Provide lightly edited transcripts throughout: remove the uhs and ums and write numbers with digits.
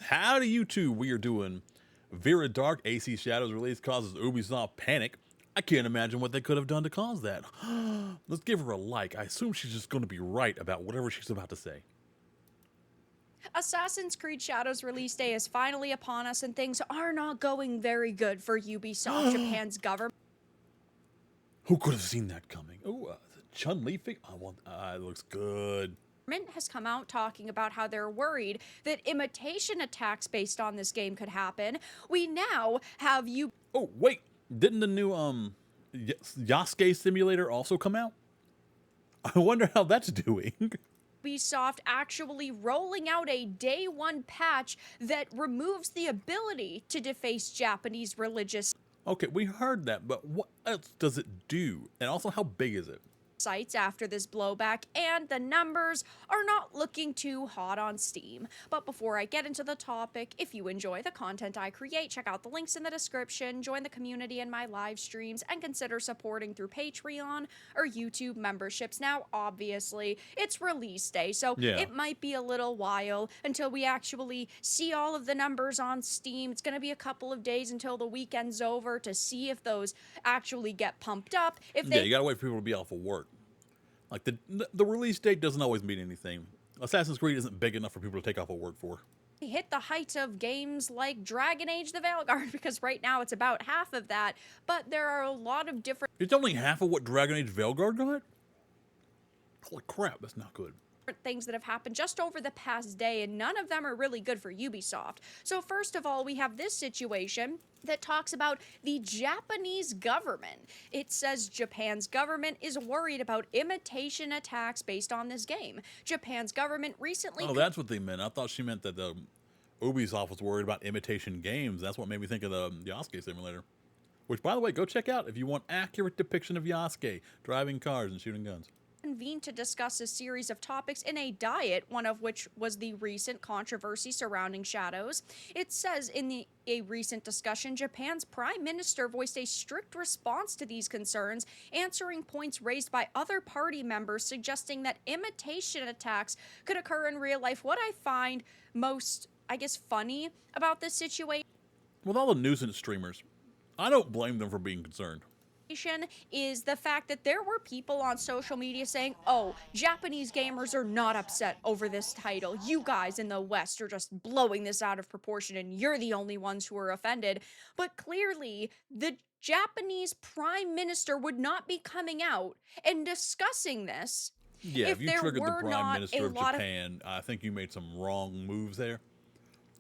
How do you two we are doing? Vera Dark AC Shadows release causes Ubisoft panic. I can't imagine what they could have done to cause that. Let's give her a like. I assume she's just going to be right about whatever she's about to say. Assassin's Creed Shadows release day is finally upon us, and things are not going very good for Ubisoft, Japan's government. Who could have seen that coming? Oh, the Chun-Li figure. I want. It looks good. Has come out talking about how they're worried that imitation attacks based on this game could happen. We now have you. Oh wait, didn't the new Yasuke simulator also come out? I wonder how that's doing. Ubisoft actually rolling out a day one patch that removes the ability to deface Japanese religious Okay, we heard that, but what else does it do? And also, how big is it? sites after this blowback, and the numbers are not looking too hot on Steam. But before I get into the topic, if you enjoy the content I create, check out the links in the description, join the community in my live streams, and consider supporting through Patreon or YouTube memberships. Now, obviously, it's release day, so it might be a little while until we actually see all of the numbers on Steam. It's going to be a couple of days until the weekend's over to see if those actually get pumped up. If they you gotta wait for people to be off of work. Like the release date doesn't always mean anything. Assassin's Creed isn't big enough for people to take off of work for. hit the height of games like Dragon Age the Veilguard, because right now it's about half of that, but there are a lot of different It's only half of what Dragon Age Veilguard got? Holy crap, that's not good. things that have happened just over the past day, and none of them are really good for Ubisoft. So first of all, we have this situation that talks about the Japanese government. It says Japan's government is worried about imitation attacks based on this game. Japan's government recently... Oh, that's what they meant. I thought she meant that the Ubisoft was worried about imitation games. That's what made me think of the Yasuke simulator. Which, by the way, go check out if you want accurate depiction of Yasuke driving cars and shooting guns. Convened to discuss a series of topics in a diet, one of which was the recent controversy surrounding Shadows. It says in a recent discussion, Japan's prime minister voiced a strict response to these concerns, answering points raised by other party members suggesting that imitation attacks could occur in real life. What I find most, I guess, funny about this situation with all the nuisance streamers, I don't blame them for being concerned. Is the fact that there were people on social media saying, oh, Japanese gamers are not upset over this title. You guys in the West are just blowing this out of proportion and you're the only ones who are offended. But clearly, the Japanese prime minister would not be coming out and discussing this. Yeah, if you triggered the prime minister of Japan, I think you made some wrong moves there.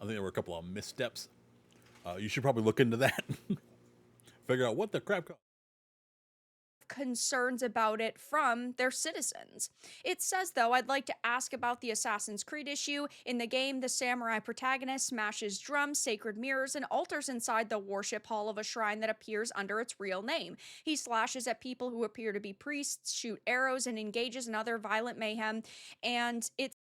I think there were a couple of missteps. You should probably look into that. Figure out what the crap... concerns about it from their citizens. It says, though, I'd like to ask about the Assassin's Creed issue. In the game, the samurai protagonist smashes drums, sacred mirrors, and altars inside the worship hall of a shrine that appears under its real name. He slashes at people who appear to be priests, shoot arrows, and engages in other violent mayhem. And it's...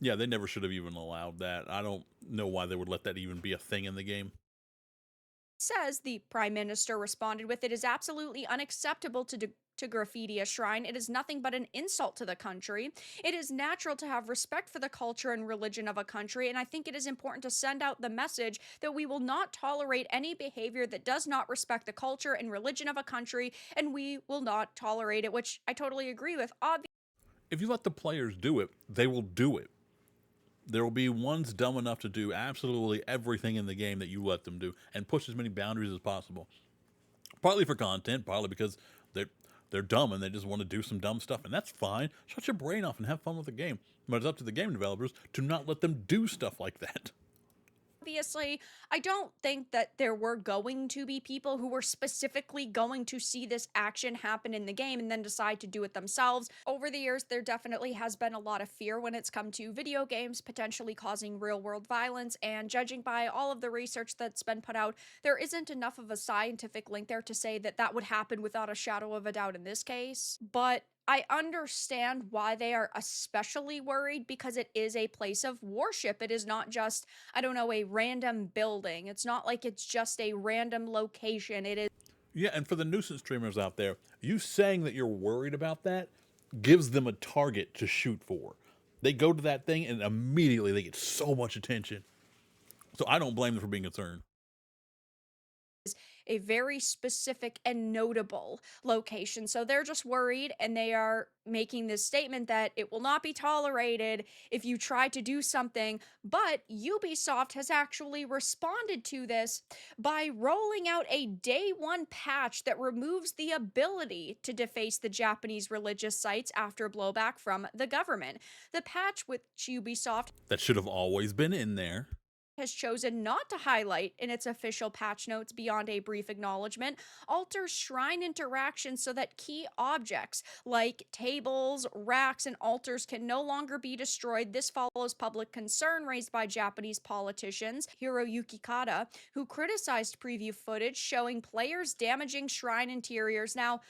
yeah, they never should have even allowed that. I don't know why they would let that even be a thing in the game. Says the prime minister responded with, it is absolutely unacceptable to graffiti a shrine. It is nothing but an insult to the country. It is natural to have respect for the culture and religion of a country, and I think it is important to send out the message that we will not tolerate any behavior that does not respect the culture and religion of a country, and we will not tolerate it, which I totally agree with. If you let the players do it, they will do it. There will be ones dumb enough to do absolutely everything in the game that you let them do and push as many boundaries as possible. Partly for content, partly because they're dumb and they just want to do some dumb stuff, and that's fine. Shut your brain off and have fun with the game. But it's up to the game developers to not let them do stuff like that. Obviously, I don't think that there were going to be people who were specifically going to see this action happen in the game and then decide to do it themselves. Over the years, there definitely has been a lot of fear when it's come to video games potentially causing real-world violence, and judging by all of the research that's been put out, there isn't enough of a scientific link there to say that that would happen without a shadow of a doubt in this case. But I understand why they are especially worried, because it is a place of worship. It is not just, I don't know, a random building. It's not like it's just a random location. It is... yeah, and for the nuisance streamers out there, you saying that you're worried about that gives them a target to shoot for. They go to that thing and immediately they get so much attention. So I don't blame them for being concerned. A very specific and notable location. So they're just worried and they are making this statement that it will not be tolerated if you try to do something. But Ubisoft has actually responded to this by rolling out a day one patch that removes the ability to deface the Japanese religious sites after blowback from the government. The patch, which Ubisoft That should have always been in there. has chosen not to highlight in its official patch notes beyond a brief acknowledgement, alters shrine interactions so that key objects like tables, racks, and altars can no longer be destroyed. This follows public concern raised by Japanese politicians Hiroyuki Kata, who criticized preview footage showing players damaging shrine interiors. Now,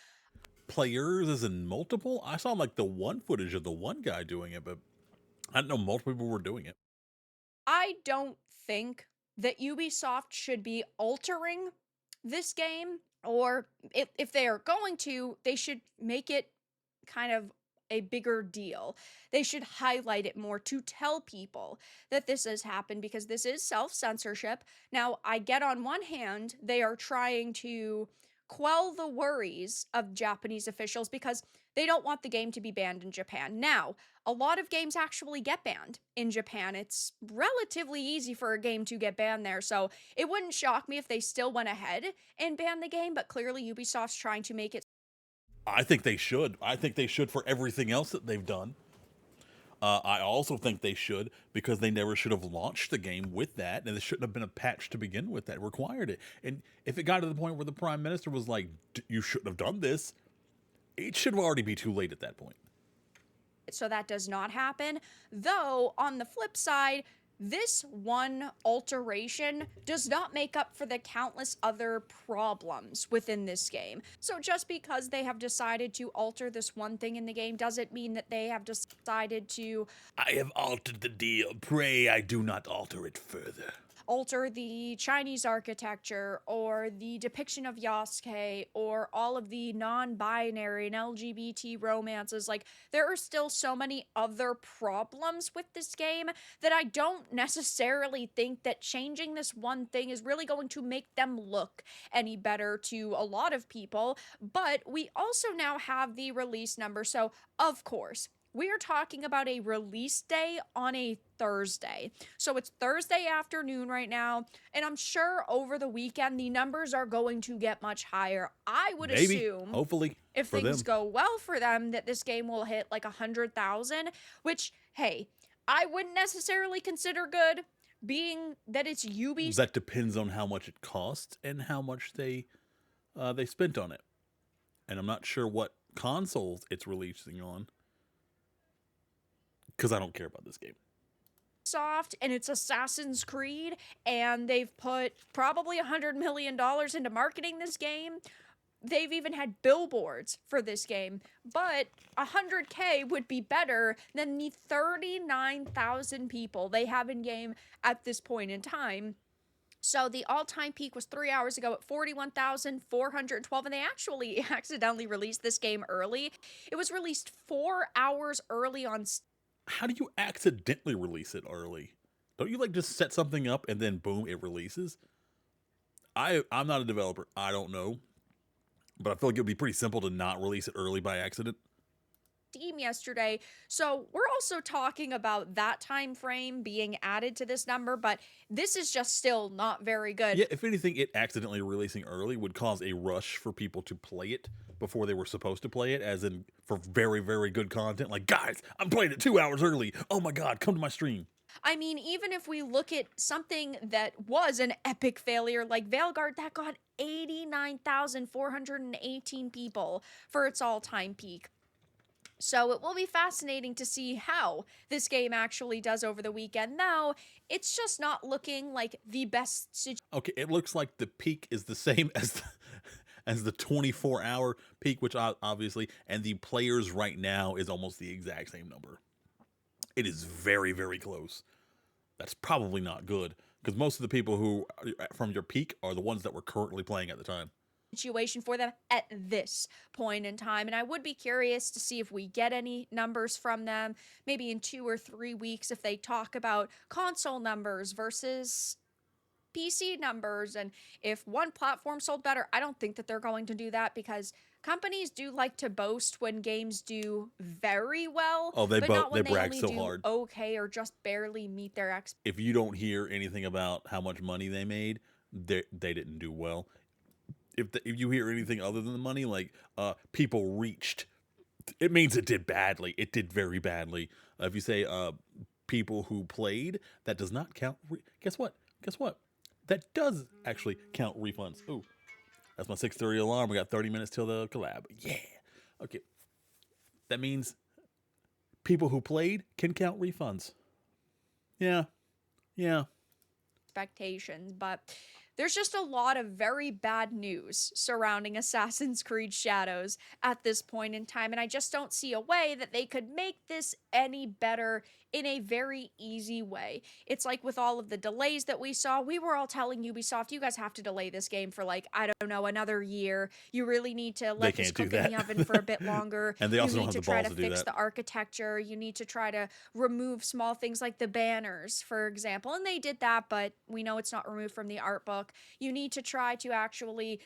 Players as in multiple? I saw like the one footage of the one guy doing it, but I didn't know multiple people were doing it. I don't think that Ubisoft should be altering this game, or if they are going to, they should make it kind of a bigger deal. They should highlight it more to tell people that this has happened because this is self censorship. Now, I get on one hand, they are trying to quell the worries of Japanese officials because they don't want the game to be banned in Japan. Now, a lot of games actually get banned in Japan. It's relatively easy for a game to get banned there, so it wouldn't shock me if they still went ahead and banned the game, but clearly Ubisoft's trying to make it. I think they should. I think they should for everything else that they've done. I also think they should because they never should have launched the game with that, and there shouldn't have been a patch to begin with that required it. And if it got to the point where the prime minister was like, "You shouldn't have done this," it should have already be too late at that point. So that does not happen. Though, on the flip side, this one alteration does not make up for the countless other problems within this game. So just because they have decided to alter this one thing in the game doesn't mean that they have decided to I have altered the deal. Pray I do not alter it further. alter the Chinese architecture or the depiction of Yasuke or all of the non-binary and LGBT romances. Like, there are still so many other problems with this game that I don't necessarily think that changing this one thing is really going to make them look any better to a lot of people. But we also now have the release number. So, of course, we are talking about a release day on a Thursday. So it's Thursday afternoon right now, and I'm sure over the weekend the numbers are going to get much higher. I would Maybe, assume hopefully, if for things them. go well for them that this game will hit like 100,000, which, hey, I wouldn't necessarily consider good, being that it's Ubisoft. That depends on how much it costs and how much they spent on it. And I'm not sure what consoles it's releasing on because I don't care about this game. Soft and it's Assassin's Creed, and they've put probably $100 million into marketing this game. They've even had billboards for this game, but 100K would be better than the 39,000 people they have in game at this point in time. So the all-time peak was 3 hours ago at 41,412, and they actually accidentally released this game early. It was released 4 hours early on. How do you accidentally release it early? Don't you like just set something up and then boom, it releases? I'm not a developer. I don't know. But I feel like it would be pretty simple to not release it early by accident. Steam yesterday. So we're also talking about that time frame being added to this number, but this is just still not very good. Yeah, if anything, it accidentally releasing early would cause a rush for people to play it before they were supposed to play it, as in for very, very good content. Like, guys, I'm playing it 2 hours early. Oh my God, come to my stream. I mean, even if we look at something that was an epic failure like Veilguard, that got 89,418 people for its all-time peak. So it will be fascinating to see how this game actually does over the weekend. Now, it's just not looking like the best situation. Okay, it looks like the peak is the same as the 24-hour peak, which obviously, and the players right now is almost the exact same number. It is very, very close. That's probably not good because most of the people who are from your peak are the ones that were currently playing at the time. Situation for them at this point in time, and I would be curious to see if we get any numbers from them maybe in 2 or 3 weeks if they talk about console numbers versus PC numbers. And if one platform sold better, I don't think that they're going to do that, because companies do like to boast when games do very well, Oh, but not they when they brag only so do hard. okay or just barely meet their If you don't hear anything about how much money they made, they didn't do well. If you hear anything other than the money, like people reached, it means it did badly. It did very badly. If you say people who played, that does not count. Guess what? Guess what? That does actually count refunds. Ooh, that's my 6:30 alarm. We got 30 minutes till the collab. Yeah. Okay. That means people who played can count refunds. Yeah. Yeah. expectations. But there's just a lot of very bad news surrounding Assassin's Creed Shadows at this point in time, and I just don't see a way that they could make this any better in a very easy way. It's like with all of the delays that we saw, we were all telling Ubisoft, you guys have to delay this game for, like, I don't know, another year. You really need to They let this can't do cook in the that. oven for a bit longer. And they You also don't need have to the try balls to to do fix that. the architecture. You need to try to remove small things like the banners, for example. And they did that, but we know it's not removed from the art book. You need to try to actually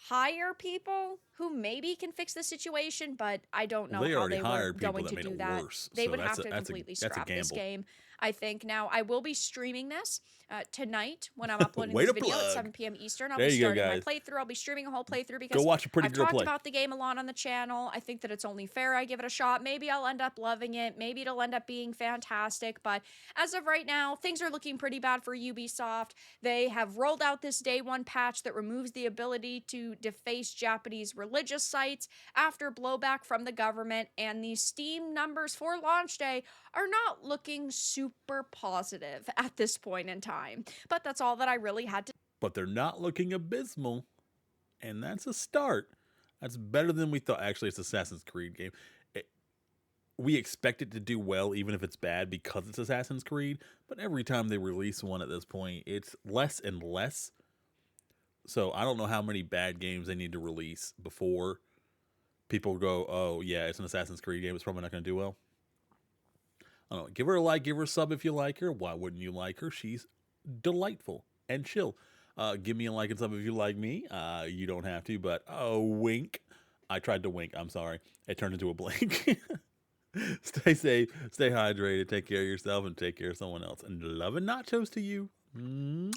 hire people who maybe can fix the situation, but I don't Well, know they how already they were hired people going that to made do it that. worse. They So would have to completely that's a scrap this gamble. game, I think. Now, I will be streaming this tonight when I'm uploading Way this to video at plug. 7 p.m. Eastern. I'll There be you go, starting my guys. playthrough. I'll be streaming a whole playthrough Go because watch a pretty I've girl talked play. about the game a lot on the channel. I think that it's only fair I give it a shot. Maybe I'll end up loving it. Maybe it'll end up being fantastic. But as of right now, things are looking pretty bad for Ubisoft. They have rolled out this day one patch that removes the ability to deface Japanese religious sites after blowback from the government, and the Steam numbers for launch day are not looking super positive at this point in time. But that's all that I really had to. But they're not looking abysmal. And that's a start. That's better than we thought. Actually, it's Assassin's Creed game. It, we expect it to do well, even if it's bad, because it's Assassin's Creed. But every time they release one at this point, it's less and less. So I don't know how many bad games they need to release before people go, oh, yeah, it's an Assassin's Creed game. It's probably not going to do well. I don't know. Give her a like, give her a sub if you like her. Why wouldn't you like her? She's delightful and chill. Give me a like and sub if you like me. You don't have to, but wink. I tried to wink. I'm sorry. It turned into a blink. Stay safe, stay hydrated, take care of yourself, and take care of someone else. And love and nachos to you. Mwah.